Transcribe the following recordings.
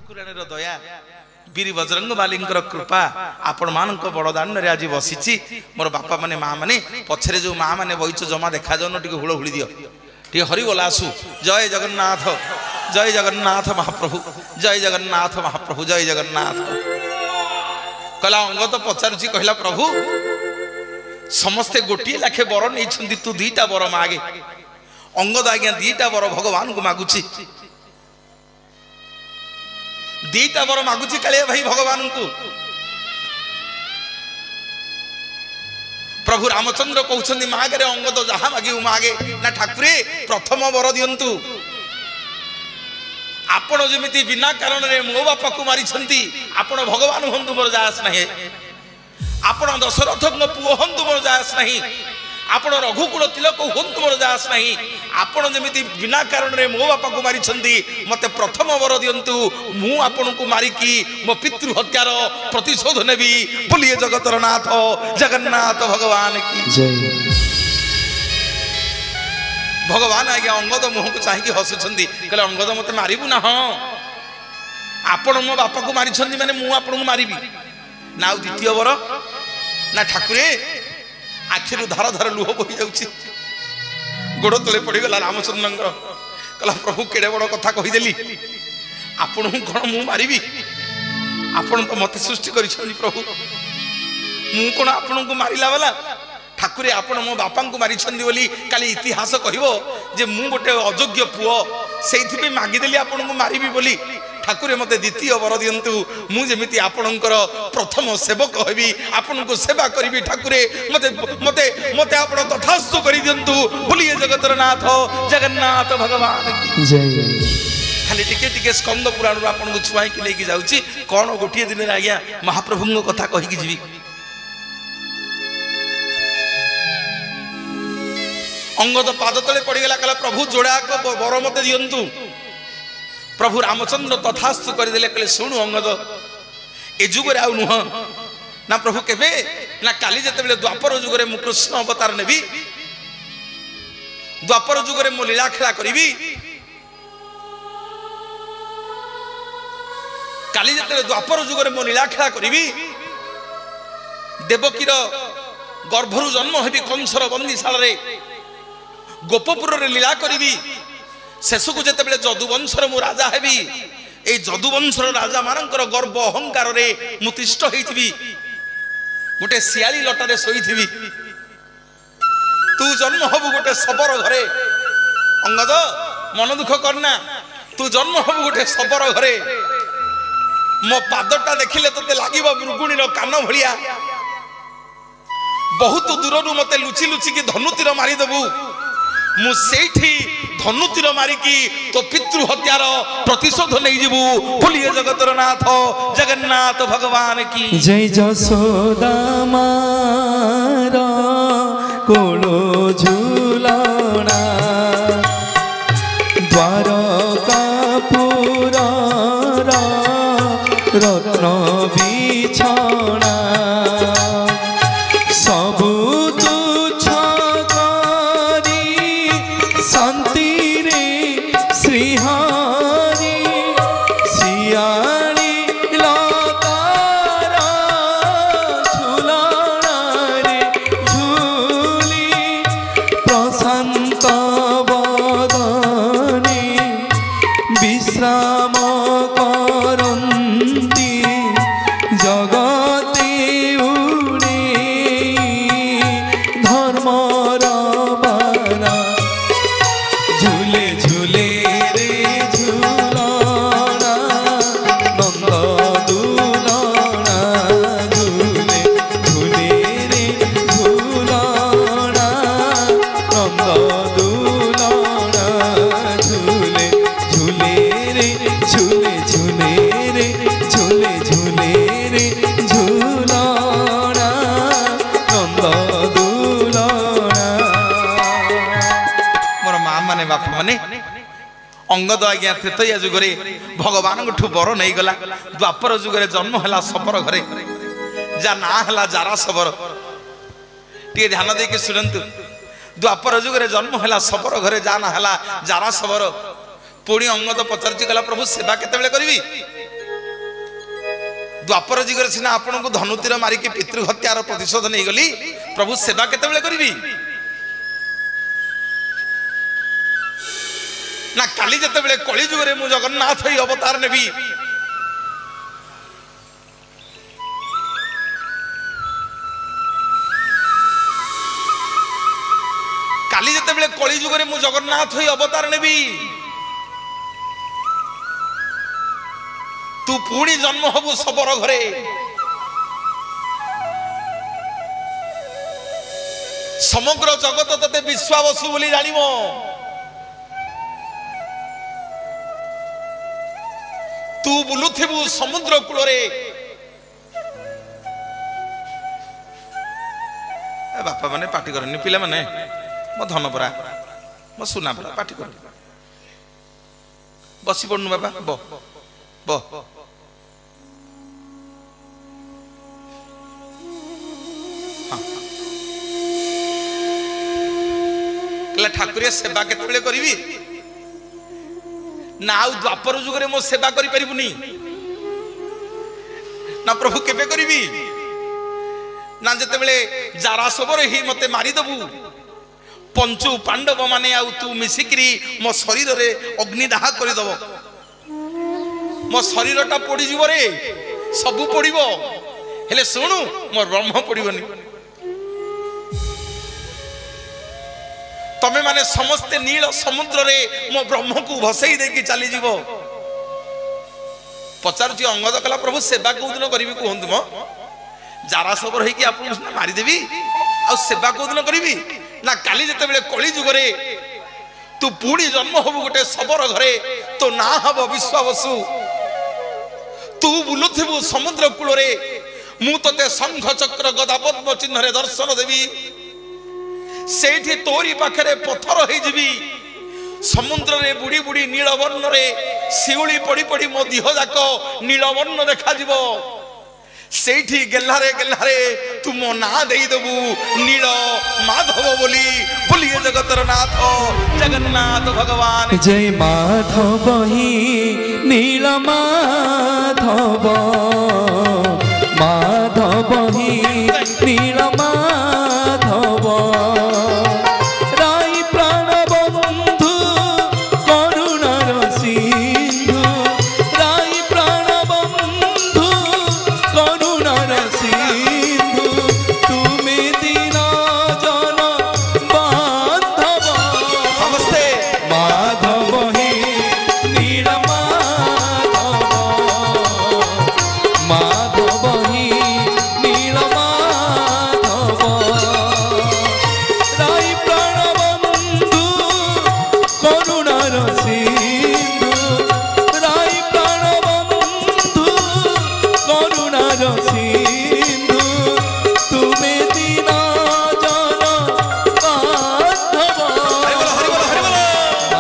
ठाकुराणीर दया वीर बजरंग बालींकर कृपा आपण मानक बड़दान रे आज बसीची मोर बापा माने माँ माने पछरे जो माँ माने बईच जमा देखा जाउन टिके हुड़ हुड़ी दियो टिके हरि बोला आसु जय जगन्नाथ महाप्रभु जय जगन्नाथ महाप्रभु जय जगन्नाथ कहला अंग तो पचारुची कहला प्रभु समस्ते गोटे लाखे बर नहीं तू दीटा बर मागे अंगद आज्ञा दीटा बर भगवान को मागुची दीटा बर मागुची कालिया भाई भगवान को प्रभु रामचंद्र कहते मागे अंगद जहा मागे मागे ना ठाकुरे प्रथम बर दियंतु आपण जमी बिना कारण मो बापा को मारी आपण भगवान हंतु मोर जास नहीं आपण दशरथ पुओ हंतु मोर जास नहीं आपण रघुकुल तिलक हंतु मोर जास नहीं आपण जमी बिना कारण मो बापा को मारी मते प्रथम वर दियंतु मु आपण को मारिकी मो पितृ हत्यार प्रतिशोध नेबी बोलिए जगतर नाथ जगन्नाथ भगवान की जय। भगवान आज्ञा अंगद मुह को चाहिए हसुंट कहले अंगद मत मारिबू ना हाँ आपण मो बापा को मारी माने मु आपण को मारिबी ना द्वितीय वर ना ठाकुरे आखिर धार धार लुह बही जाउची गोड़ तले पड़गला रामचंद्र कहला प्रभु केड़े बड़ कथा कहीदेली आपण कौन मु मारिबी आपण तो मत सृष्टि करिछनी प्रभु मु कौन आपण को मारिला वाला ठाकुरे आपण मो बापा को मारी बोली काली इतिहास कहबो जे मु गोटे अयोग्य पुओ सेइथि मागिदेली आपण को मारिबी बोली ठाकुरे मते द्वितीय वर दियंतु मु जेमिति आपणकर प्रथम सेवक हेबी आपण को सेवा करिबी ठाकुरे मते मते मते आपण तथास्तु करि दियंतु बोलिए जगतर नाथ जगन्नाथ भगवान की जय। खाली टिके टिके स्कंद पुराण रो आपण को छुआई कि लेके जाउची कोन गोटिए दिन रे आज्ञा महाप्रभु कथा कहि कि जीवी अंगद पाद तले पड़गला कहला प्रभु जोड़ा बर मते दियंतु प्रभु रामचंद्र तथास्तु करदेले कहले सुनु अंगद ए जुगरे आउ नुह ना प्रभु केबे ना काली जते द्वापर जुगरे मु कृष्ण अवतार नेबी द्वापर जुगरे मु लीला खेला करिबी काली जते द्वापर जुगरे मु लीला खेला करिबी देवकीर गर्भरु जन्म हेबी कंसर बंदीशाला रे गोपपुर रे लीला करिबी शेषकु जेते जदुवंशर मु राजा हेबी ए जदुवंशर राजा मानकर गर्व अहंकार रे मुतिष्ठ होइथिबी गोटे सियाली लटारे सोईथिबी तू जन्म हबु गोटे सबर घरे अंगद मन दुख करना तू जन्म हबु गोटे सबर घरे मो पादटा देखिले तते लागिबो मृगुणीर कान भलिया बहुत दूरनु मते लुचि लुचि की धनुतीर मारी देबू मु सेठी धनुतीर मारिकी तो पितृ हत्यार प्रतिशोध नहीं जीवु बोलिए जगतर नाथ जगन्नाथ भगवान की जय। जसोदा मारा कोलो झूलना द्वारकापुर रत्न बिछना सबु अंगद आज्ञा त्रेतया जुगरे भगवान बर नहीं गला द्वापर जुगरे जन्म है सबर घरे जा ना है जारा सबर टे ध्यान दे कि शुणु द्वापर जुगरे जन्म है सबर घरे जा ना है जारा सबर पुणी अंगद पचार गला प्रभु सेवा केते करी द्वापर जुगर सीना आपण को धनुतीर मारिकी पितृहत्यार प्रतिशोध नहीं गली प्रभु सेवा केतेबेले करिवि ना काली जेतेबेले कली जुगरे मु जगन्नाथ ही अवतार नेबी काली जेतेबेले कली जुगरे मु जगन्नाथ ही अवतार नेबी तू पुणी जन्म हबु सबरो घरे समग्र जगत तते विश्वावसु बोली जानिबो तू बुलुथिबु समुद्र कूल रे बापा माने पार्टी करनी पिला माने मो धन परा मो सुना परा पार्टी कर बसी पड़नु बाबा बो बो ठाकुर सेवा केतेबेले करिवि ना आउ द्वापर जुगरे मो सेवा करि परिबुनी ना प्रभु केबे करिवि ना जेतेबेले जारा सबरे ही मते मारी दबु पंचु पांडव माने आउ तू मिसिकरी मो शरीर रे अग्निदाह करि दबो मो शरीरटा पड़ी जीव रे सबु पड़िबो हेले सुनु मोर ब्रह्म पड़िबोनी तमे माने समस्ते नील समुद्र रे मो ब्रह्म को भसई देकी चली जीवो पचारुची अंगद कला प्रभु सेवा को दिन करिवि कहंतु मो जारा सबर होई कि आपन मारी देबी आ सेवा को दिन करिवि ना काली जते बेले कली जुग रे तू पुणी जन्म हबु गोटे सबर घरे तो ना हबो विश्वावसु तू बुलुथिबु समुद्र कूल रे मु तते शंख चक्र गदा पद्म चिन्ह रे दर्शन देवी सेठी तोरी पाखरे पत्थर हो जीवी समुद्र रे बुड़ी बुड़ी नीलवर्ण रे शिउली पड़ी पड़ी मो देह जाक नीलवर्ण देखा जीवो सेठी गेल्हारे गेल्हारे तू मो ना देई देबू नील माधव बोली बोलिए जगतर नाथ जगन्नाथ भगवान जय माधव ही नील माधव माधव ही नील माधव राई प्राण बंधु करुणार सिंधु राई प्राण बंधु करुणार सिंधु तुमे दीन जन बांधव नमस्ते माधव ही नील माधव माधव ही नील माधव राई प्राण बंधु करुणार सिंधु राई प्राण बंधु करुणार सिंधु तुमे दीन जन बांधव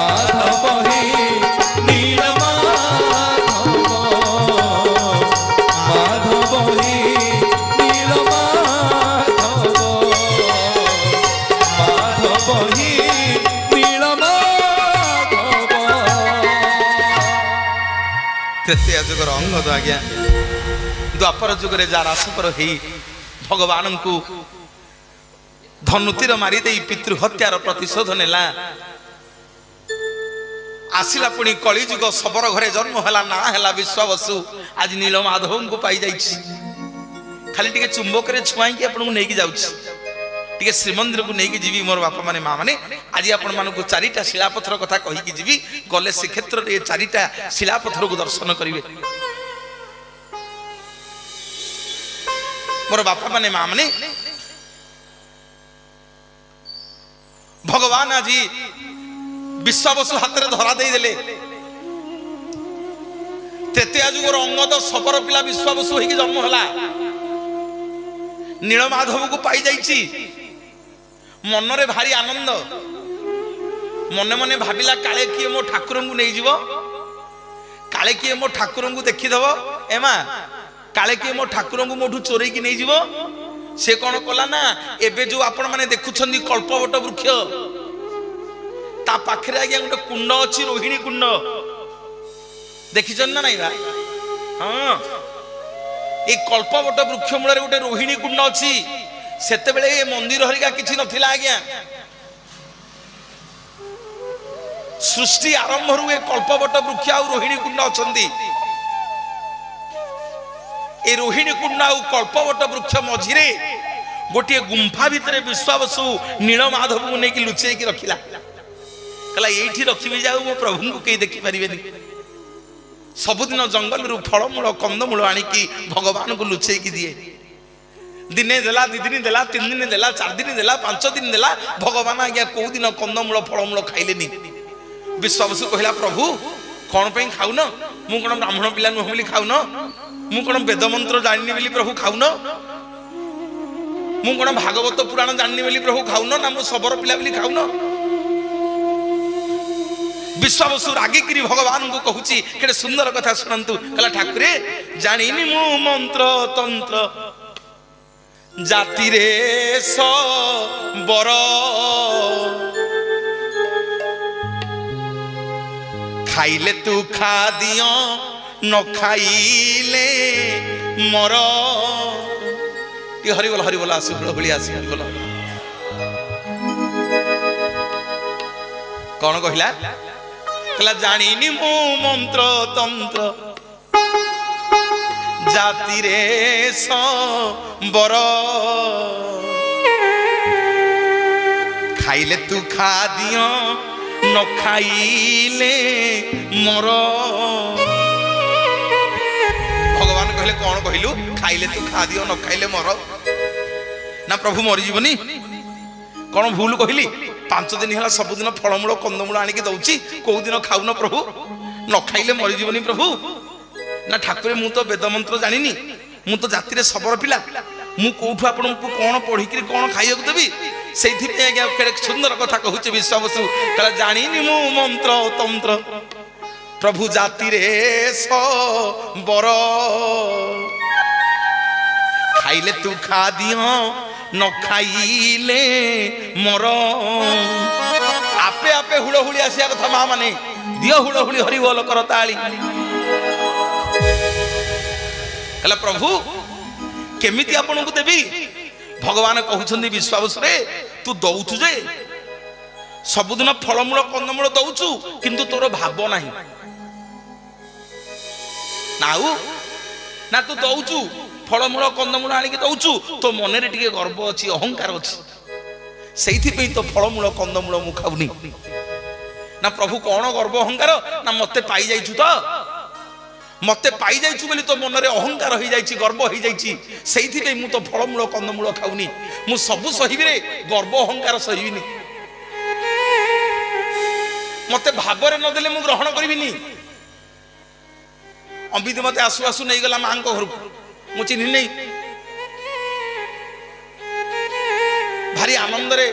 माधव ही नील माधव माधव ही नील माधव माधव ही नील माधव तृतीय जुगर अंगद आज्ञा द्वापर जुगरे जारा सबर ही भगवान को धनुतीर मारी दे पितृहत्यार प्रतिशोध नेला आसिला पुणी कली जुग सबर घरे जन्म हैला ना हैला विश्वावसु आज नील माधव को पाई जाइछि खाली टिके चुंबक रे छुआई कि आपन को नेकी जाउछि टिके श्रीमंदिर को नेकी जीवी मोर बापा माने मां माने आज आपन मान को चारिटा शिलापथर कथा कहि कि जीवी गले से क्षेत्र रे चारिटा शिलापथर को दर्शन करिवे मोर बापा माने मां माने भगवान आज विश्वावसु हाथ में धरा दे देले तृतीय जुगर अंगद सबर पिला विश्वावसु होई जन्म होला नीलमाधव को पाई जाइछि मन रे भारी आनंद मने मने भाबिला काले किए मो ठाकुर को नहीं जीवो काले किए मो ठाकुर को देखि दबो एमा काले किए मो ठाकुर को मोठू चोरी की नहीं जीवो से कौन कला ना एबे जो आपण माने देखुछंदी कल्पवट वृक्ष ता पाखरे आगे गोटे कुंड अच्छी रोहिणी कुंड देखिछन ना नहीं बा हां ए कल्पवट वृक्ष मूल गोटे रोहिणी कुंड अच्छी सेतेबेले ए मंदिर हरिका किछि नथिला आज्ञा सृष्टि आरंभ रु ए कल्पवट वृक्ष आ रोहिणी कुंड अछंती ए रोहिणी कुंड आ कल्पवट वृक्ष मझिरे गोटे गुंफा भितर विश्वावसु नीलमाधव को नहीं लुचेक रखिला कहला एठी रखिबी जाऊ मो प्रभु को कई देखि परिबेनी सबुदिन जंगल रु फलमूल कंदमूल आनिकी भगवान को लुचेक दिए दिने देला दि दिन देला 3 दिन देला 4 दिन देला 5 दिन देला भगवान आज्ञा को दिन कंदमूल फलमूल खाइलेनी विश्वावसु कहला प्रभु कौन पे खाउन मु कोन ब्राह्मण पिला नुह बोली खाउन मु कोन वेद मंत्र जानिनी बोली प्रभु खाउन मु कोन भागवत पुराण जानिनी बोली प्रभु खाउन ना मु सबर पिला बोली खाउन विश्वावसु रागिकी भगवान को कहूची केडे सुंदर कथा सुनंतु कहला ठाकुरे जानिनी मु मंत्र तंत्र जाति रे स बर खाइले तू खा दियो न खाइले मर हरि बोला आसु हरि आसु हरि बोला कौन कहला कहला जानिनी मु मंत्र तंत्र जाति रे बर खाइले तू खा दियो न खाइले मर भगवान कहले कौन कहलु खाइले तू खा दियो न खाइले मर ना प्रभु मरी जीवनी कौन भूल कहली 5 दिन है सबुदिन फलमूल कंदमूल आनिक दौची कौ दिन खाऊन प्रभु न खाइले मरी जीवनी प्रभु ना ठाकुर मु तो वेद मंत्र जानिनी मु तो जाति रे सबर पिला मु कोठु आपन को कोन पढी कि कोन खाइयो देबी सेथि पे आज्ञा केडे सुंदर कथा कहूचे विश्वावसु कला जानिनी मु मंत्र तंत्र प्रभु जाति रे बर खाइले तू खा दियो न खाइले मर आपे आपे हुड़हुड़ी आसिया कथा मा माने दियो हुड़हुड़ी हरि बोल कर ताली कहला प्रभु केमिति आपन को देबी भगवान कहउछन्ती विश्वावसु रे तू दउछु जे सबुदिन फलमूल कंदमूल दउछु किंतु तोर भाव नाही नाउ ना तू दउछु फलमूल कंदमूल आनिक दउछु तो मन रे टिके गर्व अछि अहंकार अछि सेइथि पे तो फलमूल कंदमूल मु खाउनी ना प्रभु कौन गर्व अहंकार ना मते पाई जाइछु तो मते पाई जाइछु बोली तो मन रे अहंकार हो जाइछि गर्व हो जाइछि सेइथि पे मु तो फलमूल कंदमूल खाउनी मु सब सहिबी रे गर्व अहंकार सहिबिनी मते भाव रे न देले मु ग्रहण करबिनी अम्बित मते आसु आसु नहीं गला मां को घर मु चिन्हि नहीं भारी आनंद रे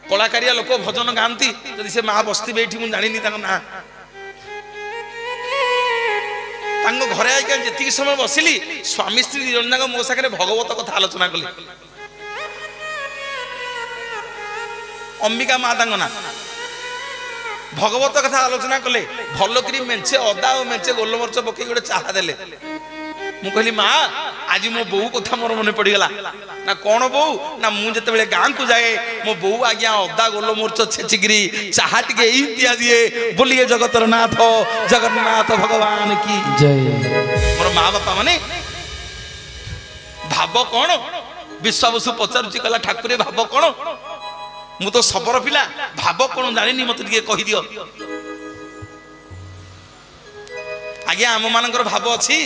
कलाकारिया लोक भजन गांती जदि से मां बस्ती बैठी मु जानिनी ताको ना तांगो घरे आइका जेतिक समय बसिली स्वामी स्त्री जन मो सागरे भगवत कथा आलोचना कले अंबिका मां तांगो ना भगवत कथा आलोचना कले भल करी मेंचे अदा और मेंचे गोलमरच पकई गोटे चाहा देले मु कहली मां आज मो बो कथा मोर मन पड़ी गला ना कौन बो ना मु जते बेले गां को जाए मो बो आज्ञा अदा गोलमरच छेचिगिरी चाहा टिके ई दिया दिए बोलिए जगतर नाथ जगन्नाथ भगवान की जय मोर मां बापा माने भाव कौन विश्वावसु पचारुची कला ठाकुरे भाव कौन मु तो सबर पिला भाव कौन जानिनी मत टिके कहि दियो आज्ञा आम मानकर भाव अछि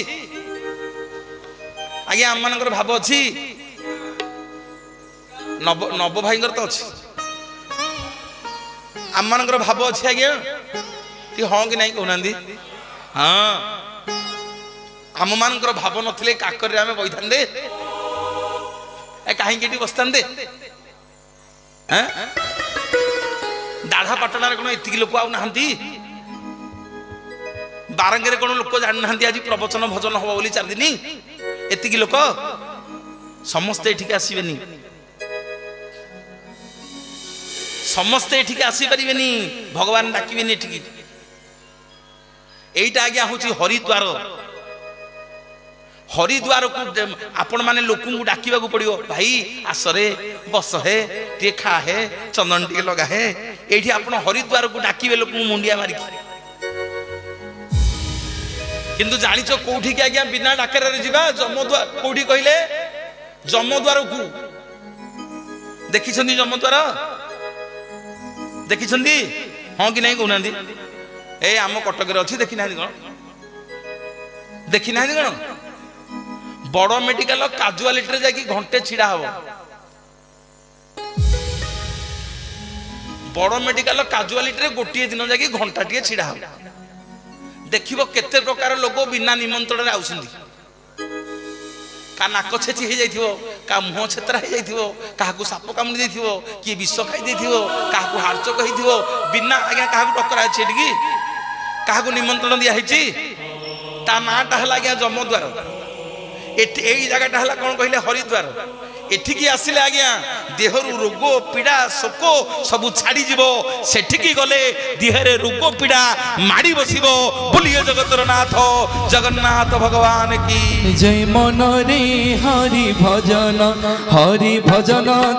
आज्ञा आम मानकर भाव अछि नव भाईंगर तो अछि आम मानकर भाव अछि आज्ञा कि हां कि नहीं कहनांदी हां आम मानकर भाव नथिले काकर रे आमे बइथांदे ए काहे केटी बसतांदे हैं दाढ़ा पटना रे कोन एतिकी लोक आउ नाहंती बारंगे कोन लोक जान नाहंती आज प्रवचन भजन हो बोली 4 दिन एतिकी लोक समस्त एठिक आसीबेनी समस्त एठिक आसी परिबेनी भगवान डाकिबेनी एठिक एइटा आज्ञा होची हरिद्वार हरिद्वार को आपण माने लोक को डाकिबा को पड़ियो भाई आसरे बस है टे खा है चंदन टे लगा है एठी आपण हरिद्वार को डाकिबे लोक मुंडिया मारी किंतु जानिचो कोठी के आज्ञा बिना डाकर रे जिबा जमद्वार कोठी कहले जमद्वार को देखि छंदी जमद्वार देखि छंदी हां कि नहीं कहनांदी ए आम कटक रे अछि देखि नाही कोन देखि नाही कोन बड़ मेडिकल काजुआलिटी जाकि घंटे छिड़ा हम बड़ मेडिकल काजुआलिटी गोटे दिन जाकि घंटा टे छिड़ा हम देखिबो केते प्रकार लोक बिना निमंत्रण रे आउछंदी का नाक छेची हे जाइथिबो का मुह छेतरा हे जाइथिबो काहाकू साप कामुडी देथिबो कि विष खाई देथिबो काहाकू हारचक हेथिबो बिना आज्ञा काहाकू टकरा छेडी की काहाकू निमंत्रण दिया हेची ता नाटा हला आज्ञा जमद्वार एई जगह हला कौन कहले हरिद्वार एठिकी आसिले आज्ञा देहरु रोग पीड़ा शोक सब छाड़ी जीवो सेठिकी गले देहरे रोग पीड़ा माड़ी बसिबो बोलिए जगतर नाथ जगन्नाथ भगवान की जय मन रे हरि भजन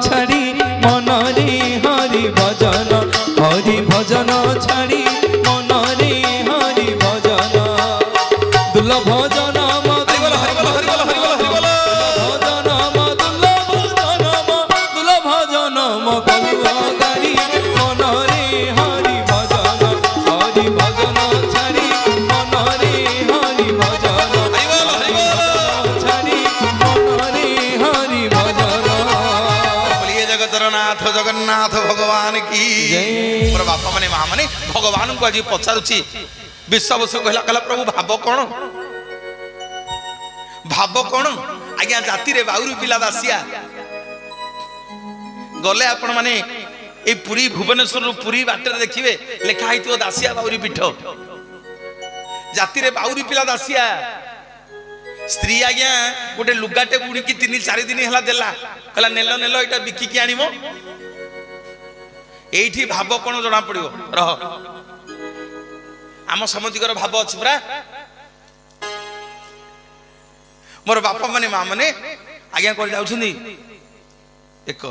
छाड़ी मन रे हरि भजन छाड़ी मन रे हरि भजन दुर्लभ भजन जगन्नाथ भगवान की मोर बापा माने माँ माने भगवान को आज पचारुची विश्वास कहला प्रभु भाव कौन आज्ञा जाति रे बाउरी पिला दासिया गले आपण माने ए पुरी भुवनेश्वर पुरी बाटर देखिबे लेखा हितो दासिया बाउरी पीठ जाति रे बाउरी पिला दासिया स्त्री आज्ञा गोटे लुगाटे बुड़ी की 3-4 दिन हला देला कहला नेलो नेलो एटा बिकी की आनिमो एठी भाव कोन जणा पड़ियो रह आम समधिकर भाव अछि पुरा मोर बापा माने माँ माने आज्ञा कर जाउछनी एक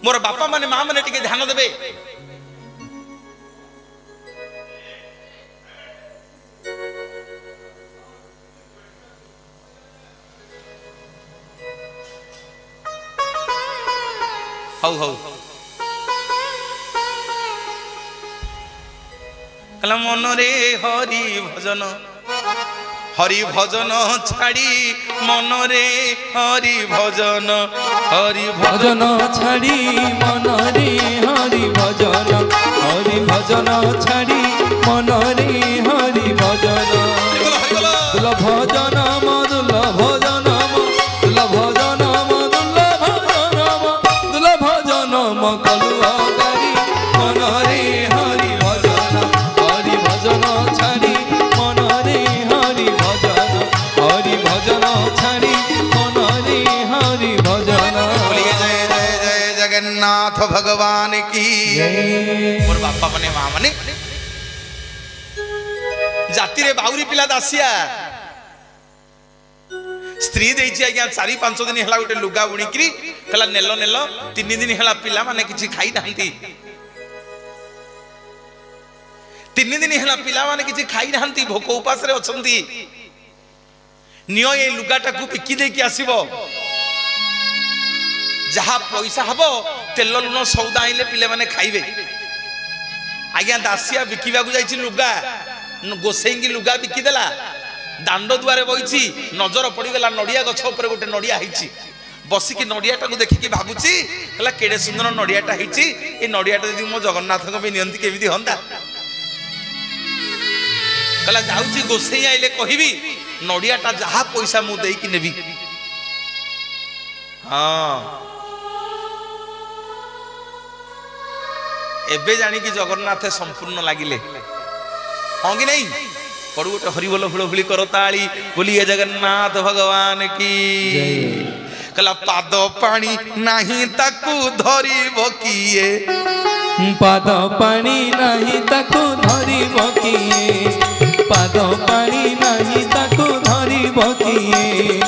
मोर बापा माने माँ माने टिके ध्यान देबे हौ हौ कला मन रे हरि भजन छाड़ी मन रे हरि भजन छाड़ी मन रे हरि भजन छाड़ी मन रे हरि भजन दुर्लभ भजन दुर्लभ भजन दुर्लभ भजन दुर्लभ भजन कलुआ गारी मन रे हरि भजन छाड़ी मन रे हरि भजन छाड़ी मन रे हरि भजन बोलिए जय जय जय जगन्नाथ भगवान की मोर बापा माने माँ माने जाति रे बाउरी पिला दासिया स्त्री देछि आज्ञा 4-5 दिन हला गोटे लुगा बुणिकरी कहला नेलो नेलो 3 दिन हला पिला माने किछि खाई नाहंती 3 दिन हला पिला माने किछि खाई नाहंती भोक उपास रे अछंती नियो ए लुगाटा को बिकी दे कि आसीबो जहा पैसा हबो तेल लुण सौदा आइले पिले माने खाइबे आज्ञा दासिया बिकिबा को जाइछि लुगा गोसेंगी लुगा बिकी देला दांड दुआरे बइछि नजर पड़ीगला नड़िया गछ ऊपर गोटे नड़िया हिची बसिकी नड़ियाटा को देखिकी भाबुची कहला केडे सुंदर नड़ियाटा हिची ए नड़ियाटा यदि मो जगन्नाथ को भी नियंती केमिति हंदा कहला जाउची गोसेई आइले कहिबी नड़ियाटा जहा पैसा मु देई कि नेबी हां एबे जानी कि जगन्नाथ संपूर्ण लागिले हां कि नहीं पड़ू गोटे हरिबोल हुलहुली करो ताली बोलिए जगन्नाथ भगवान की कहला पाद पानी नाही ताकू धरिबो किए पाद पानी नाही ताकू धरिबो किए पाद पानी नहीं ताकू धरिब किए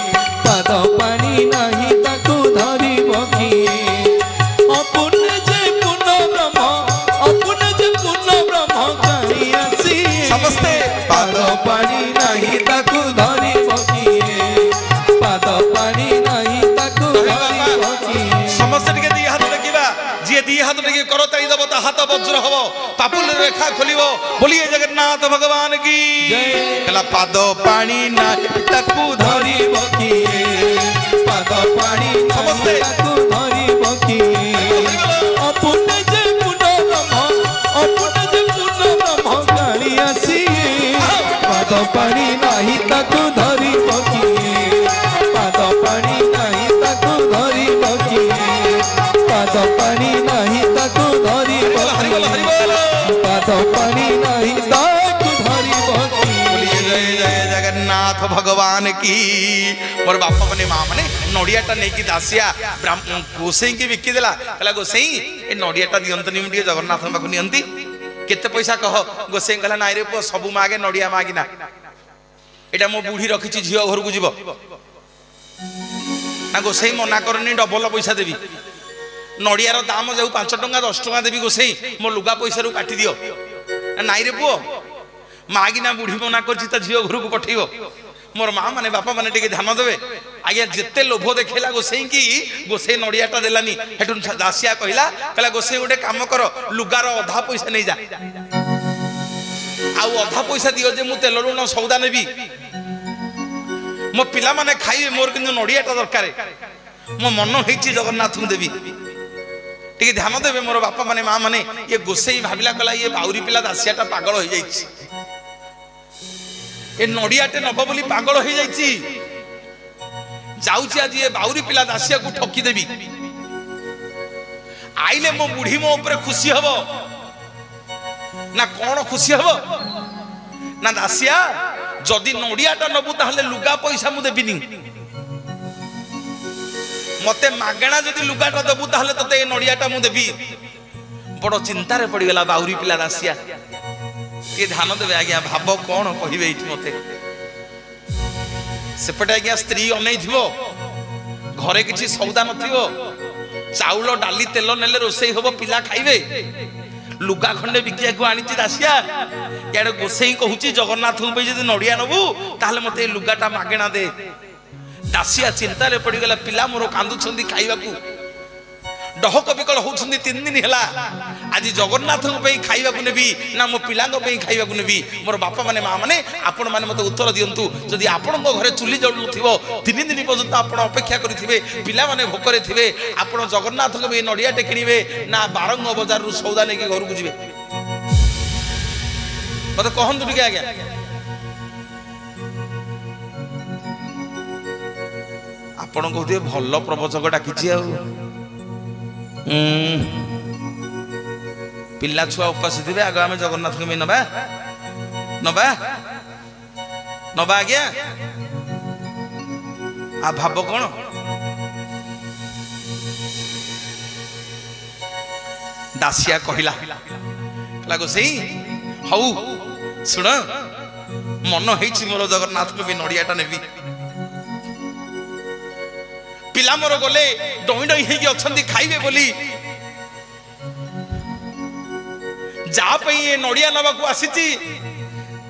पाद पानी नहीं ताकू धरिब किए अपुन जे पूर्ण ब्रह्म अपुन जे पूर्ण ब्रह्म कहीं आसी समस्ते पाद पानी नहीं ताकू धरिब किए पाद पानी नहीं ताकू धरिब किए समस्ते टिके दी हाथ देखिबा जे दी हाथ टिके करो ताई दब ता हाथ वज्र हबो पापुल रेखा खोलिबो बोलिए जगन्नाथ भगवान की जय। कला पाद पानी नहीं ताकू धरिब किए पाद पानी समस्ते। नहीं ताकू धरिब किए अपुन जे पूर्ण ब्रह्म अपुन जे पूर्ण ब्रह्म काली आसी पाद पानी नहीं ताकू धरिब किए पाद पानी नहीं ताकू धरिब किए पाद पानी नहीं ताकू धरिब हरि बोल हरि किए बोल पाद पानी नहीं ताकू धरिब बोलिए जय जय जगन्नाथ भगवान की मोर बापा माने माँ माने नड़ियाटा नहीं कि दासिया गोसाई की बिकी देला कहला गोसाई ए नड़ियाटा दियंतनी मुझे जगन्नाथ पाखु नियंती केते पैसा कह गोसाई कहला नाई रे पुओ सबु मागे नड़िया मागिना एटा मो बुढ़ी रखिछि झियो घर को जीव ना गोसाई मना करनी डबल पैसा देवी नड़ियार दाम जाऊ 5 टंका 10 टंका देवी गोसाई मो लुगा पैसा रु काटी दियो नाई रे पुओ मागिना बुढ़ी मना कर झील घर को पठेब मोर माँ माने बापा माने टिके ध्यान देवे आज्ञा जिते लोभ देखेला गोसाई की गोसाई नड़ियाटा देलानी हेटु दासिया कहला गोसाई गोटे काम कर लुगार अधा पैसा नहीं जा आउ अधा पैसा दियो जे मु तेल लुण सौदा नेबी मो पिला माने खाइबे मोर किंतु नड़ियाटा दरकार मो मन होइछि जगन्नाथ को देवी टिके ध्यान देवे मोर बापा माने माँ माने ये गोसाई भाबिला कहला ये बाउरी पिला दासियाटा पागल हो जाइछि ए नड़ियाटे नब बोली पागल हो जाइछि जाउछि आज ये बाउरी पिला दासिया को ठकी देवी आइले मो बुढ़ी मो ऊपर खुशी हबो ना कौन खुशी हबो ना दासिया जदि नड़ियाटा नबु ताहले लुगा पैसा मु देबिनी मते मागणा जदि लुगाटा देबु ताहले तते ए नड़ियाटा मु देबी बड़ चिंता रे पड़ी गेला बाउरी पिला दासिया ये ध्यान देवे आज्ञा भाव कौन कहिबे इठी मते सेपटे आज्ञा स्त्री अनै थिवो घरे किछि सौदा नथिवो चाउल डाली तेल नेले रोसई होबो पिला खाइबे लुगा खंडे बिकिया को आनिछि दासिया याडे गोसाई कहूछि जगन्नाथ पे जदि नड़िया नबु ताहले मते लुगाटा मागेना दे दासिया चिंता रे पड़ी गेला पिला मोर कांदु छंदी खाइबा को डहक बिकल होउछंदी 3 दिन हैला आज जगन्नाथ पे खाइबा को नेबी ना मो पिलांग पे खाइबा को नेबी मोर बापा माने माँ माने आपण माने मते उत्तर दियंतु जदि आपण घरे चुली जळु नथिवो 3 दिन पर्यंत आपण अपेक्षा करिथिबे पिला माने भोकरे थिबे आपण जगन्नाथ पे नड़िया टे किनिबे ना बारंग बाजार रु सौदा नेकी घर को जिवे मते कहन दुटी आज्ञा आपण कहते भल प्रवचक डाकिछि आ पिला छुआ उपास थे आग आम जगन्नाथ को नबा नबा नबा आज्ञा आ भाव कौन दासिया कहला गोसाई हौ शुण मन होइछि मोर जगन्नाथ को भी नड़ियाटा नेबी पिला मोर गले डई डई हेकी अछंती खाइबे बोली जा पे ये नड़िया नबा को आसीची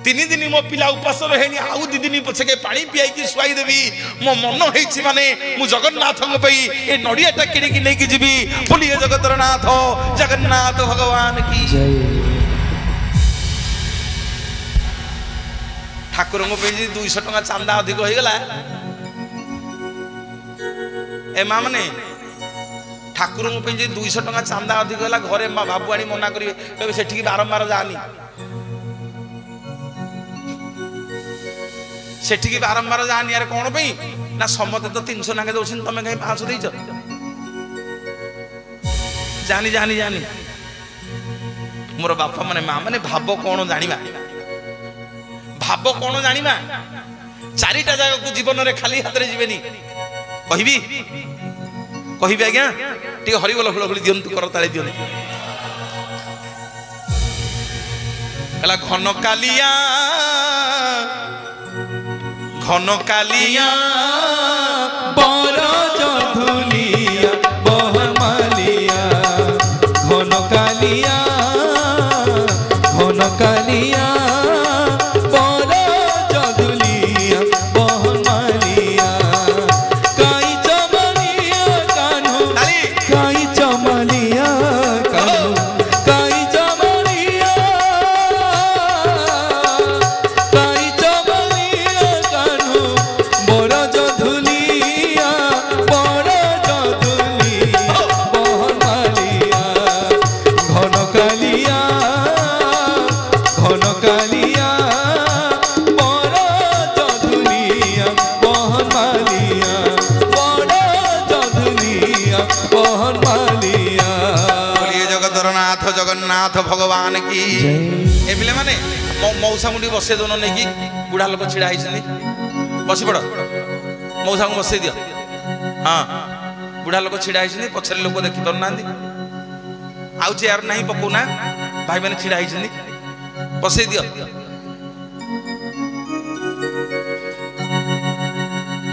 3 दिन मो पिला उपास रहेनी आउ 2 दिन पछके पानी पियाई की सुआई देबी मो मन हेछि माने मु जगन्नाथ को पई ए नड़ियाटा किणी की नेकी जीबी बोलिए जगतरनाथ जगन्नाथ भगवान की जय। ठाकुर को पे 200 टका चांदा अधिक हो गेला ए माँ माने ठाकुर पे 200 टका चांदा अधिक है घरे बाबुआणी मना करेंगे कहे से बारंबार जानी से बारंबार जानी यार कौन पे ना समते तो 300 नागे दौर तुम कहीं 500 देच जानी जानी जानी मोर बापा माने माँ माने भाव कौन जानिबा भाव कौन जानिबा 4टा जगह को जीवन रे खाली हाथ रे जीवेनी कहबी कहबी आज्ञा टी हरिबोल हुलहुली दियंतु कर ताली दियंतु कला घन कालिया ঘন কালিয়া বড় জধুলিয়া বহমালিয়া ঘন কালিয়া বড় জধুলিয়া বহমালিয়া কাই চমলিয়া কানু কাই চমলিয়া কানু কাই চমলিয়া কানু বড় জধুলিয়া বহমালিয়া ঘন কালিয়া ঘন কালিয়া বড় জধুলিয়া বহমালিয়া বড় জধুলিয়া বহমালিয়া বলিয়ে জগতরনাথ জগন্নাথ ভগবান কি এ পিলে মানে মৌসা মুଣ୍ଡି ବସେଇ ଦଉନ ନେଇକି ବୁଢା ଲୋକ ଛିଡା ହେଇଛନ୍ତି ବସି ପଡ ମଉସାଙ୍କୁ ବସେଇ ଦିଅ ହଁ ବୁଢା ଲୋକ ଛିଡା ହେଇଛନ୍ତି ପଛରେ ଲୋକ ଦେଖି ପାରୁନାହାନ୍ତି ଆଉ ଚେୟାର ନାହିଁ ପକଉନା ଭାଇମାନେ ଛିଡା ହେଇଛନ୍ତି ବସେଇ ଦିଅ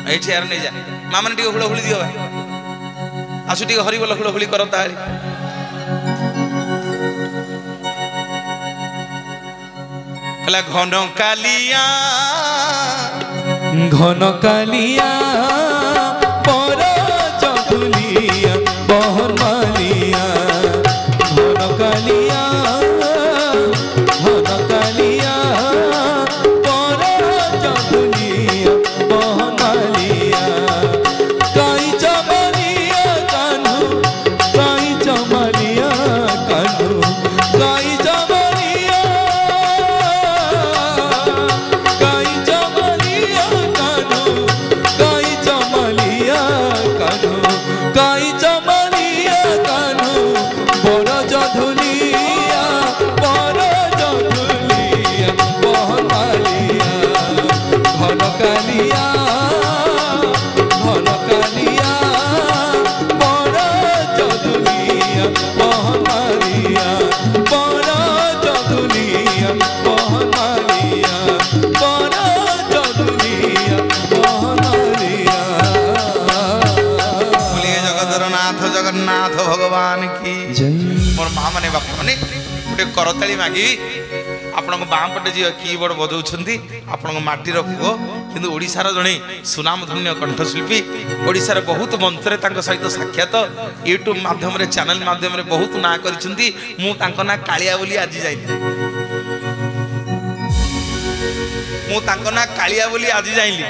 ଏଇ ଚେୟାର ନେଇଯା ମା ମାନେ ଟିକେ ହୁଳହୁଳି ଦିଅ ଆସୁ ଟିକେ ହରିବୋଲ ହୁଳହୁଳି କର ତାହାରି ହେଲା ଘନ କାଲିଆ বড় জধুলিয়া বহমালিয়া ঘন কালিয়া বড় জধুলিয়া বহমালিয়া কাই চমলিয়া কানু কাই চমলিয়া কানু কাই চমলিয়া কাই চমলিয়া কানু কাই চমলিয়া কানু কাই চমলিয়া কানু বড় জধুলিয়া বহমালিয়া ঘন কালিয়া বড় জধুলিয়া বহমালিয়া বড় জধুলিয়া বহমালিয়া বড় জধুলিয়া বহমালিয়া বলিয়ে জগতরনাথ জগন্নাথ ভগবান কি মোর মা মানে বাপা মানে গোটে করতাଳି ମାଗିବି ଆପଣଙ୍କ ବାଁ ପଟେ ଯିଏ କିବୋର୍ଡ ବଜାଉଛନ୍ତି ଆପଣଙ୍କ ମାଟିର ପୁଅ କିନ୍ତୁ ଓଡ଼ିଶାର ଜଣେ ସୁନାମଧନ୍ୟ କଣ୍ଠଶିଳ୍ପୀ ଓଡ଼ିଶାର ବହୁତ ମଞ୍ଚରେ ତାଙ୍କ ସହିତ ସାକ୍ଷାତ ୟୁଟ୍ୟୁବ ମାଧ୍ୟମରେ ଚ୍ୟାନେଲ ମାଧ୍ୟମରେ ବହୁତ ନାଁ କରିଛନ୍ତି ମୁଁ ତାଙ୍କ ନାଁ କାଳିଆ ବୋଲି ଆଜି ଯାଇଥିଲି ମୁଁ ତାଙ୍କ ନାଁ କାଳିଆ ବୋଲି ଆଜି ଯାଇଲି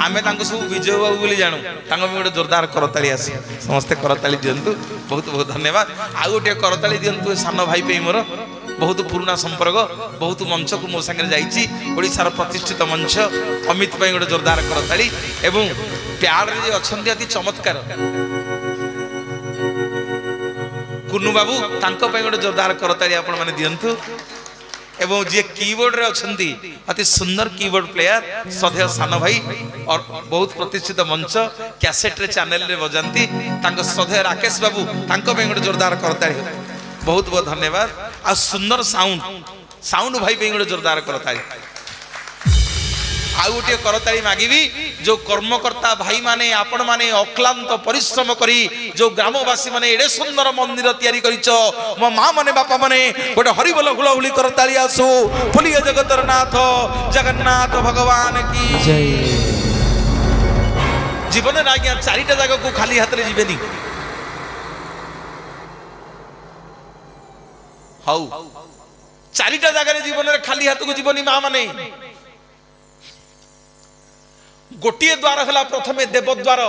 ଆମେ ତାଙ୍କୁ ସବୁ ବିଜୟ ବାବୁ ବୋଲି ଜାଣୁ ତାଙ୍କ ବି ଗୋଟେ ଜୋରଦାର କରତାଳି ଆସେ ସମସ୍ତେ କରତାଳି ଦିଅନ୍ତୁ ବହୁତ ବହୁତ ଧନ୍ୟବାଦ ଆଉ ଗୋଟିଏ କରତାଳି ଦିଅନ୍ତୁ ସାନ ଭାଇ ପାଇଁ ମୋର ବହୁତ ପୁରୁଣା ସମ୍ପର୍କ ବହୁତ ମଞ୍ଚକୁ ମୋ ସାଙ୍ଗରେ ଯାଇଛି ଓଡ଼ିଶାର ପ୍ରତିଷ୍ଠିତ ମଞ୍ଚ ଅମିତ ପାଇଁ ଗୋଟେ ଜୋରଦାର କରତାଳି ଏବଂ ପ୍ୟାଡରେ ଯେ ଅଛନ୍ତି ଅତି ଚମତ୍କାର କୁନୁ ବାବୁ ତାଙ୍କ ପାଇଁ ଗୋଟେ ଜୋରଦାର କରତାଳି ଆପଣମାନେ ଦିଅନ୍ତୁ এবং যে কিবোর্ডরে অଛନ୍ତି অতি সুন্দর কিবোর্ড প্লেয়ার সধেয় সান ভাই বহুত প্রতিষ্ঠিত মঞ্চ ক্যাসেটরে চ্যানেলরে বজান্তি তাঙ্ক সধেয় রাকেশ বাবু তাঙ্ক ପାଇଁ ଗୋଟେ জোরদার করতাଳି বহুত বহুত ধন্যবাদ আর সুন্দর সাউন্ড ভাই ପାଇଁ ଗୋଟେ জোরদার করতাଳି ଆଉ ଗୋଟିଏ କରତାଳି ମାଗିବି ଯୋଉ କର୍ମକର୍ତ୍ତା ଭାଇ ମାନେ ଆପଣ ମାନେ ଅକ୍ଲାନ୍ତ ପରିଶ୍ରମ କରି ଯୋଉ ଗ୍ରାମବାସୀ ମାନେ ଏଡେ ସୁନ୍ଦର ମନ୍ଦିର ତିଆରି କରିଛ ମୋ ମା ମାନେ ବାପା ମାନେ ଗୋଟେ ହରିବୋଲ ହୁଳହୁଳି କରତାଳି ଆସୁ ବୋଲିଏ ଜଗତର ନାଥ ଜଗନ୍ନାଥ ଭଗବାନ କି ଜୟ ଜୀବନରେ ଆଜ୍ଞା ଚାରିଟା ଜାଗାକୁ ଖାଲି ହାତରେ ଯିବେନି ହଉ ଚାରିଟା ଜାଗାରେ ଜୀବନରେ ଖାଲି ହାତକୁ ଯିବନି ମା ମାନେ गोटे द्वार है प्रथमे देवद्वार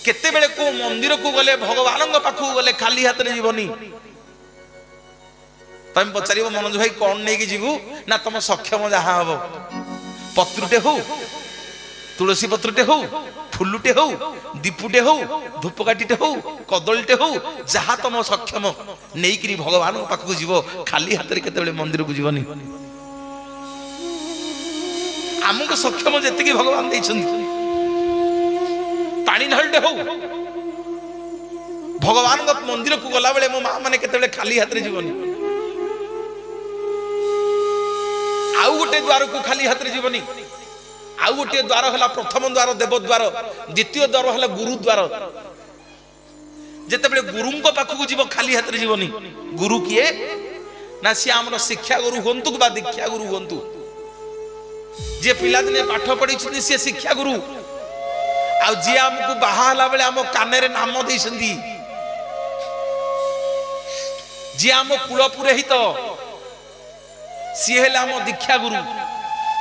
केते बेले को मंदिर को गले भगवान पाखु गले खाली हाथ में जीवनी तुम पचार मनोज भाई कौन नहीं कि जीवु ना तुम सक्षम जहाँ हम पत्रुटे हो तुलसी पत्रुटे हो फुलुटे हो दीपुटे हो धूपकाठीटे हो कदलीटे हो जहाँ तुम सक्षम नहीं कि भगवान पाखु जीव खाली हाथ में केते बेले मंदिर को जीवनी आमको सक्षम जी भगवान पानी ढालटे हो भगवान मंदिर को गला बेले मो माँ मैंने केते खाली हाथ में जीवन आउ गोटे द्वार को खाली हाथ रे जीवनी आउ गोटे द्वार हला प्रथम द्वार देव द्वार द्वितीय द्वार हला गुरु द्वार जेते बेले गुरुं को पाखु जीव खाली हाथ रे जीवनी गुरु किए ना सी हमर शिक्षा गुरु होंतु बा दीक्षा गुरु होंतु जे पिला दिने पाठ पढ़ी छथि से शिक्षा गुरु आ जे हमकु बाहा हला बेले हम काने रे नाम देई संदी जे हम कुल पुरोहित सी हेला हम दीक्षा गुरु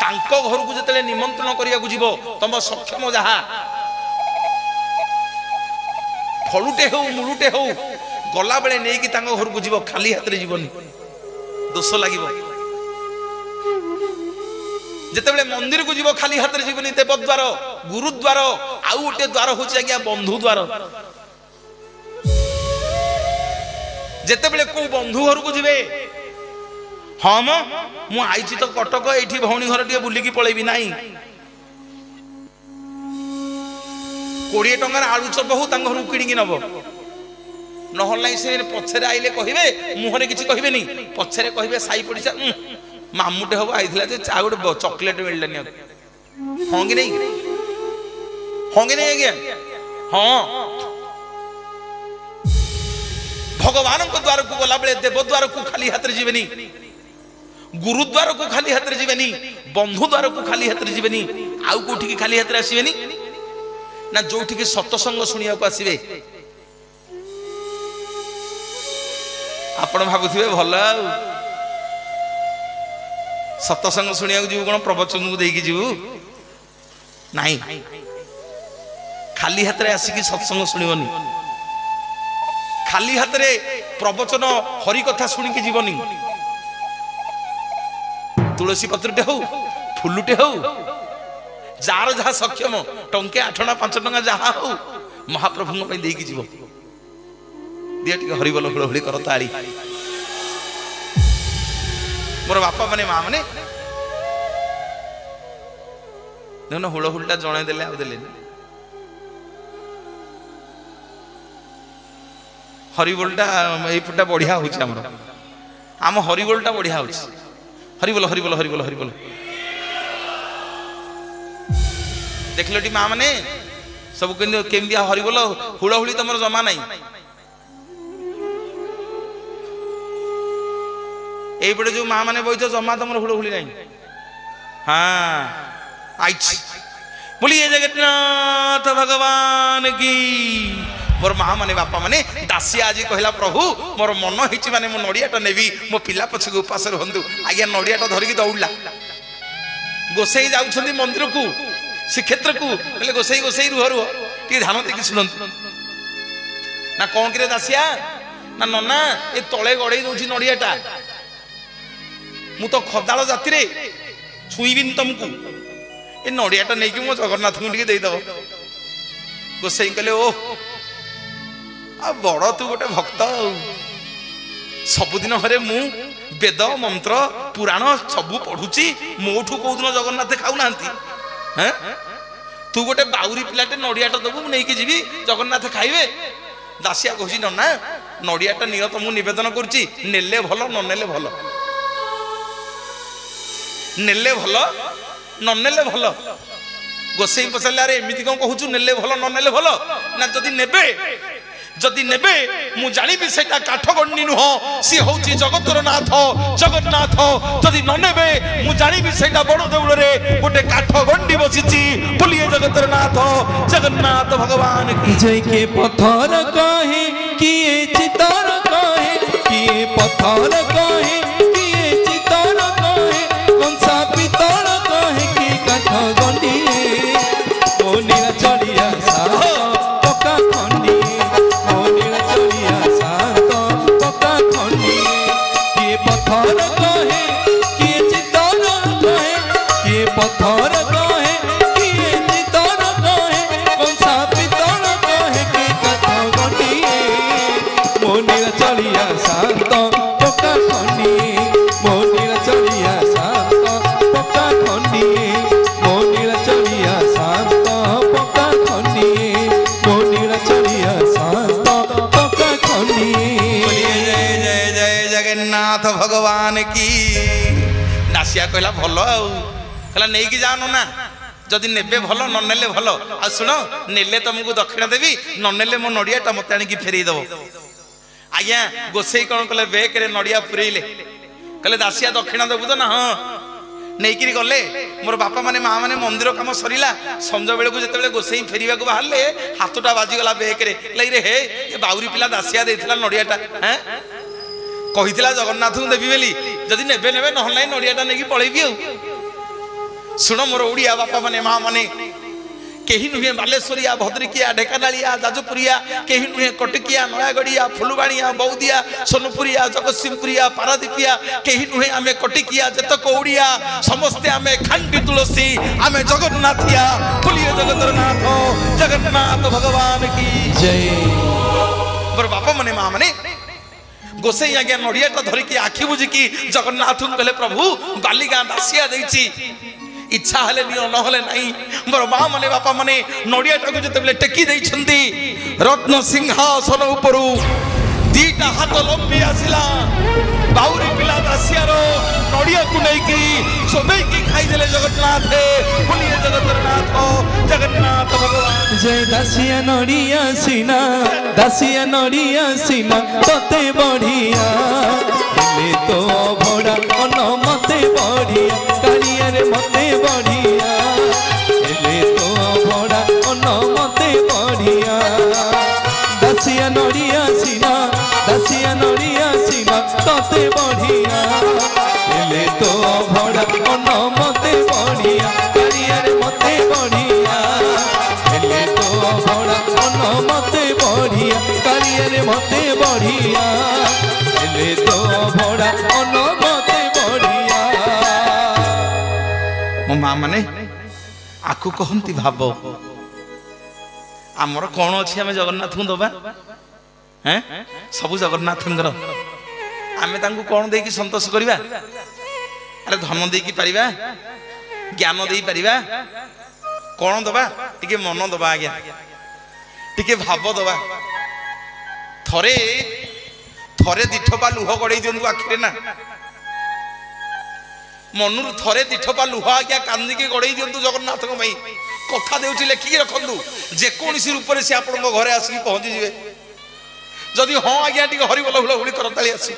तांको घर को जतले निमंत्रण करिया को जीवो तम सक्षम जहा फलुटे हो मुलुटे हो गला बेले नै कि तांको घर को जीवो खाली हाथ रे जीवनी दोष लागिवो जेतेबेले मंदिर को जीवो खाली हाथ रे जीवनी देव द्वार गुरु द्वार आउ गोटे द्वार होची आज्ञा बंधु द्वार जेतेबेले को बंधु घर को जीवे हम मु आइची तो कटक एठी भौणी घर टिए बुली की पळेबी नाही 20 टंगार आलू चप हो तांग घर किणी की नबो नहल नाही से पछरे आइले कहिबे मुहरे किछि कहिबे नी पछरे कहिबे साई पडिसा मामुटे हबो आइथिला जे चा गोटे चॉकलेट मिललनी हां कि नहीं आज्ञा हां भगवान को द्वार को गला बेले देव द्वार को खाली हाथ रे जीवनी गुरुद्वार को खाली हाथ रे जीवेनी बंधु द्वार को खाली हाथ रे जीवेनी आउ कोठी की खाली हाथ रे आसीबेनी ना जोठी की सत्संग सुनिया को आसीबे आपण भाबुथिबे भला सत्संग सुनिया को जीव कोन प्रवचन को देकी जीव नाही खाली हाथ रे आसी की सत्संग सुनिबोनी खाली हाथ रे प्रवचन हरि कथा सुनी की जीवनी तुलसी पत्रटे हो फुलुटे हो जार जहा सक्षम टंके 8 आना 5 टंका जहा हो महाप्रभु को देकी जीव दिया टिके हरि बोल हुलहुली कर ताली मोर बापा माने मां माने न हुलहुलटा जणे देले आ देले हरि बोलटा ए फुटा बढ़िया होची हमर हम हरि बोलटा बढ़िया होची हरि बोल हरि बोल हरि बोल हरि बोल देखलो टी मां माने सब केमिया हरि बोल हुलहुली तमर जमा नाही एई पटे जो मां माने बइतो जमा तमर हुलहुली नाही हां आइछ बोलिए जगन्नाथ भगवान की मोर मां माने बापा माने दासिया आज कहला प्रभु मोर मन हिची माने मो नडियाटा नेबी मो पिला पछक उपास रहंदु आज्ञा नडियाटा धरिकी दौड़ला गोसाई जाउछंदी मंदिर को श्रीक्षेत्र को कहले गोसाई रुह रुह टी ध्यान देकी सुनंतु ना कोन करे दासिया ना नन्ना ए तळे गडै दोची नडियाटा मु तो खदाळ जाति रे छुईबिन तुमको ए नडियाटा नै कि मो जगन्नाथ को टिके देई दबो गोसाई कहले ओ आ बड़ तू गोटे भक्त सबुदिन हरे मु वेद मंत्र पुराण सबू पढ़ुची मोठू कौ दिन जगन्नाथ खाऊ नांती हैं तू गोटे बाउरी पिलाटे नडियाटा दबु नहीं कि जीवी जगन्नाथ खाइबे दासिया कहछि नन्ना नडियाटा नियो तो मु निवेदन करछि नेले भलो न नेले भलो नेले भलो न नेले भलो गोसाई पचारले अरे एमिति कोन कहूछु नेले भलो न नेले भलो ना जदि नेबे मु जानिबी सेटा काठगंडी नुह सी होची जगतर नाथ जगन्नाथ जदि न नेबे मु जानिबी सेटा बड़ देउल रे गोटे काठगंडी बसिची बोलिए जगतर नाथ जगन्नाथ भगवान की जय के पत्थर कहे किए चितर कहे किए पत्थर कहे किए चितर कहे कंसा पितल कहे कि काठगंडी ओ नीला चढ़िया सा पका खंडी पत्थर कहे किए चितर कहे किए पत्थर कहे किए चितर कहे कंसा पितल कहे कि काठगंडी मोनीर चलिया शांत पका खंडी मोनीर चलिया शांत पका खंडी मोनीर चलिया शांत पका खंडी मोनीर चलिया शांत पका खंडी जगन्नाथ भगवान की दासिया कहला भल आला नहीं कि जाओ ना जदि नेबे भल न नेले भल आ सुन नेले तुमको दक्षिणा देवी न नेले मो नड़ियाटा मत आनिकी फेरई दब आज्ञा गोसई कौन कले बेकरे नड़िया पुरेले कहले दासिया दक्षिणा देबु तो ना हाँ नहीं कि गले मोर बापा माने माँ माने मंदिर काम सरीला संज बेलू जो गोसई फेरवा को बाहर हाथटा बाजिगला बेकरे रे हे ये बाउरी पिला दासिया देथिला नड़ियाटा हैं कहिथिला जगन्नाथ को देवी बेली जदि नेबे नेबे नहल नाही नड़ियाटा नहीं पळेबी आ सुन मोर ओडिया बापा माने माँ माने केही नुहे बालेश्वरिया भद्रिकिया ढेकानालिया जाजपुरिया केही नुहे कटकिया नयागढ़िया फुलबाणिया बौदिया सोनपुरिया जगतसिंहपुरिया पारादीपिया केही नुहे आमे कटिकिया जतक ओडिया समस्ते आमे खांडी तुलसी आमे जगन्नाथिया बोलिए जगन्नाथ जगन्नाथ भगवान की जय मोर बापा माने माँ माने गोसई आज्ञा नड़ियाटा धरिकी आखि बुझिकी जगन्नाथ कहले प्रभु बालिगा दासिया देछि इच्छा हेले नियो न हेले नहीं मोर माँ माने बापा माने नड़ियाटा को जते टेकी देइछंती रत्न सिंहासन उपरु दीटा हाथ लंबी आसिला बाउरी पिला दासियारो नड़िया को नहीं की सोबे की खाई देले जगन्नाथ बोलिए जगन्नाथ भगवान जय दासिया नड़िया सीना तते बढ़िया ले तो भोड़ा अन मते बढ़िया कालिया रे मते बढ़िया ले तो भोड़ा अन मते बढ़िया दासिया नड़िया सीना तते बढ़िया ले तो भोड़ा अन मते बढ़िया कालिया रे मते बढ़िया ले तो भोड़ा अन मते बढ़िया कालिया रे मते बढ़िया ले तो भोड़ा अन मते बढ़िया मो माँ माने आकु कहंती भाव आमर कौन अच्छी आम जगन्नाथ को दबा हैं सबू जगन्नाथ आमे तांको कौन देकी संतोष करिबा अरे धन देकी परिबा ज्ञान देई परिबा कौन दबा टिके मन दबा आज्ञा टिके भाव दबा थरे थरे दिठपा लुह गड़े दिंतु आखिरे ना मनु थरे दिठपा लुह आज्ञा कांदिकी गड़े दिंतु जगन्नाथ कथा देउछि लेखिकी रखंतु जेकोसी रूप से आपण घरे आसिक पहुंची जिवे जदि हाँ आज्ञा टिके हरिबोल हुलहुली करताली आसी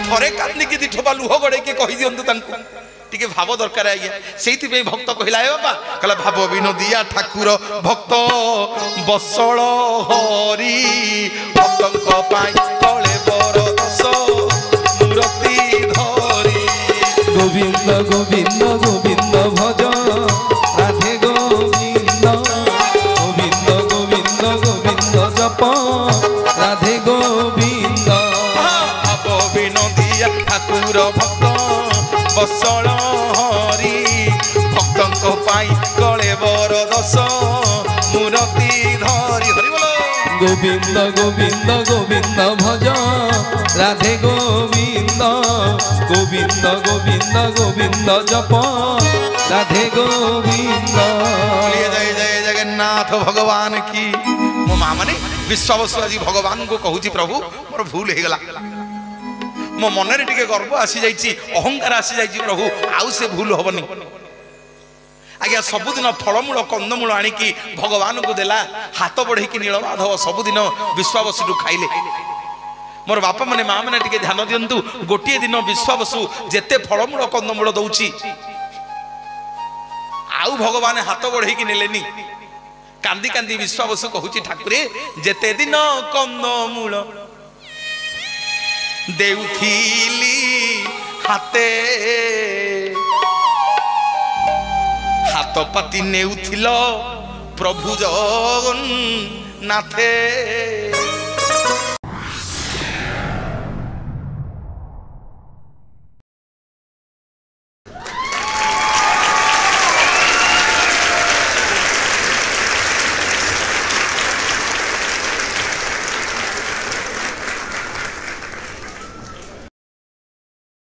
थरे कांदिकी दिठपा लुह गड़े के कहि दिंतु तांको टिके भाव दरकार आज्ञा सेति पे भक्त कहला हे बाबा कहला भाव विनोदिया ठाकुर भक्त बसळ हरि भक्तक पाई तळे बर दस मूर्ति धरी गोविंद गोविंद गोविंद भज राधे गोविंद गोविंद गोविंद गोविंद जप राधे गोविंद भाव विनोदिया ठाकुर भक्त बसळ हरि भक्तक पाई तळे बर दस मूर्ति धरी हरि बोल गोविंद गोविंद गोविंद भज राधे गोविंद गोविंद गोविंद गोविंद जप राधे गोविंद जय जय जगन्नाथ भगवान की मो माँ माने विश्वावसु आज भगवान को कहूची प्रभु मोर भूल हो गला मो मन रे टिके गर्व आसी जाइछि अहंकार आसी जाइछि प्रभु आउ से भूल होबनी आज्ञा सबुदिन फलमूल कंदमूल आनिकी भगवान को देला हाथ बढ़े कि नीलमाधव सबुदिन विश्वावसु खाइले मोर बापा माने माँ माने टिके ध्यान दियंतु गोटे दिन विश्वावसु जेते फलमूल कंदमूल दउछि आउ भगवान हाथ बढ़े कि नेलेनी कांदी कांदी विश्वावसु कहूची ठाकुरे जेते दिन कंदमूल देउथिली हाते हाथ पाती नेउथिल प्रभु जगन्नाथे